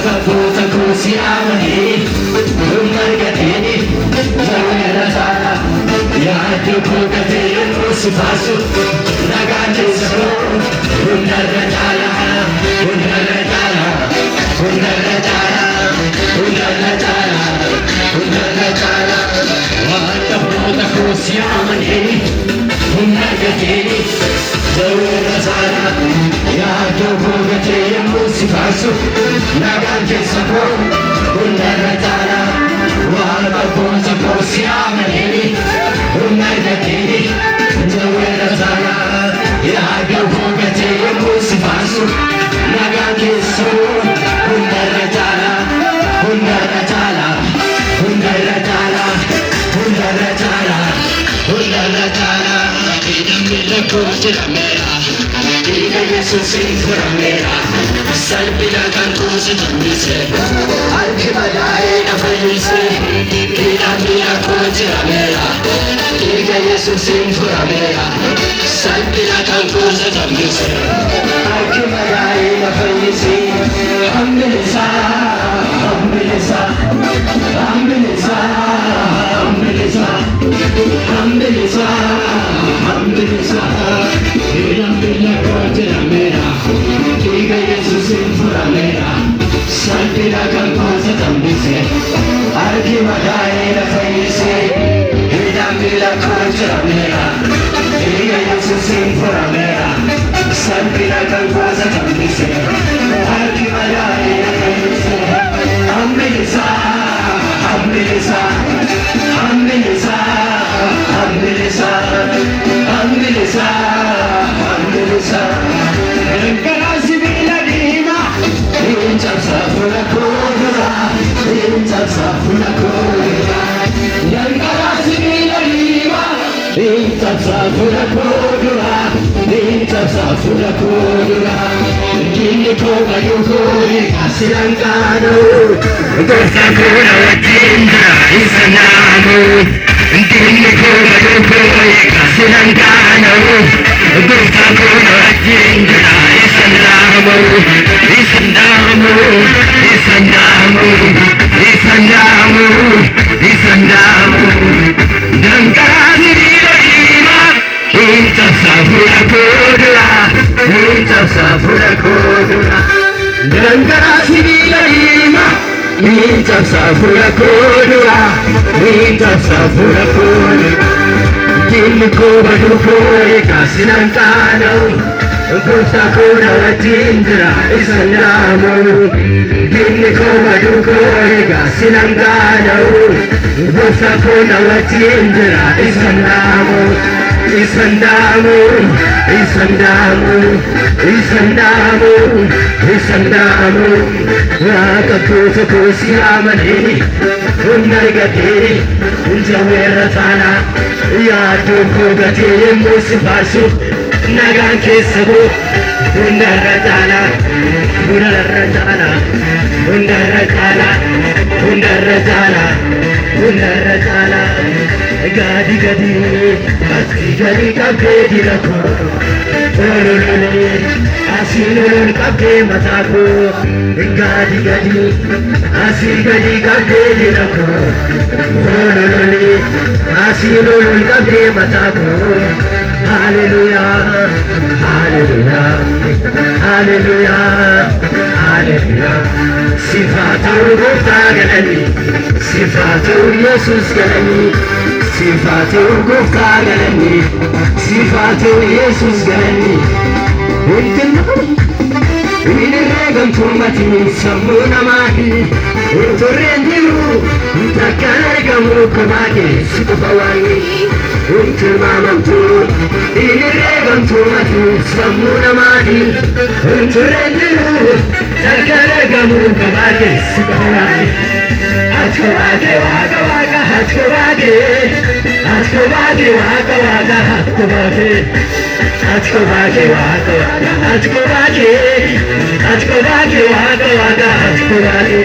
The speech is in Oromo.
safoota koo si amanee humna argatee jawweera taana yaaddoo koo gatee yommuu si baasu nagaan keessa koo hundarra caala hundarra caala hundarra caala hundarra caala hundarra caala waan safoota koo si amanee humna argatee jawweera taana yaaddoo koo gatee yommuu si baasu nagaan keessa koo hundarra caala waan safoota koo si amanee humna argatee jawweera taana yaaddoo koo gatee yommuu si baasu nagaan keessa koo hundarra caala hundarra caala hundarra caala hundarra caala hundarra caala namni rakkoo jedhameera dhiiga Yesuusiin furameera salphina kan kuusi tambise harki madaa'ee na fayyise namni rakkoo jedhameera dhiiga Yesuusiin furameera salphina kan kuusi tambise harki madaa'ee na fayyise hambisa hambisa hambisa hambisa hambisa hambisa namni rakkoo jedhameera dhiiga Yesuusiin furameera salphina kan kuusi tambise harki madaa'ee na fayyise namni rakkoo jedhameera dhiiga Yesuusiin furameera salphina kan kuusi tambise harki madaa'ee na fayyise hambisa hambisa hambisa hambisa hambisa hambisa Dankara sibiila diimaa cabsa fuula koo dura cabsa fuula koo dura Dankara sibiila diimaa cabsa fuula koo dura cabsa fuula koo dura Diinni koo baduu koo eegaasinan qaana'u gosa koo na wajjin jira isa naamu Diinni koo baduu koo eegaasinan qaana'u gosa koo na wajjin jira isa naamu isa naamu isa naamu isa naamu isa naamu Dankara sibiila diimaa cabsa fuula koo dura cabsa fuula koo dura Dankara sibiila diimaa cabsa fuula koo dura cabsa fuula koo dura Diinni koo baduu koo eegaasinan qaana'u gosa koo na wajjin jira isa naamu Diinni koo baduu koo eegaasinan qaana'u gosa koo na wajjin jira isa naamu Isandamu, Isandamu, Isandamu, Isandamu, Rakaputa kusi amani, Unargate, Unjawera tana, Yadu kugate musifasu, Nagan kesabu, Undaratana, Undaratana, Undaratana, Undaratana, Undaratana, Gadi gadi, ati gadi kabde dirako, ololole, asilolol kabde matako. Gadi gadi, asi gadi kabde dirako, ololole, asilolol kabde matako. Hallelujah, Hallelujah, Hallelujah, Hallelujah. Sifatu Gofta galani, Sifatu Yesus galani. Sifatu Gofta galani, Sifatu Yesus galani. Inirregan tumati sammu namati, Unturrendiru, Untakkanargamu kumate sikufawani. Unturmamamtu, Inirregan tumati sammu namati, Unturrendiru, Untakkanargamu kumate sikufawani. Atkobade waka waka atkobade, atkobade waka waka atkobade, atkobade waka waka atkobade, atkobade waka waka atkobade.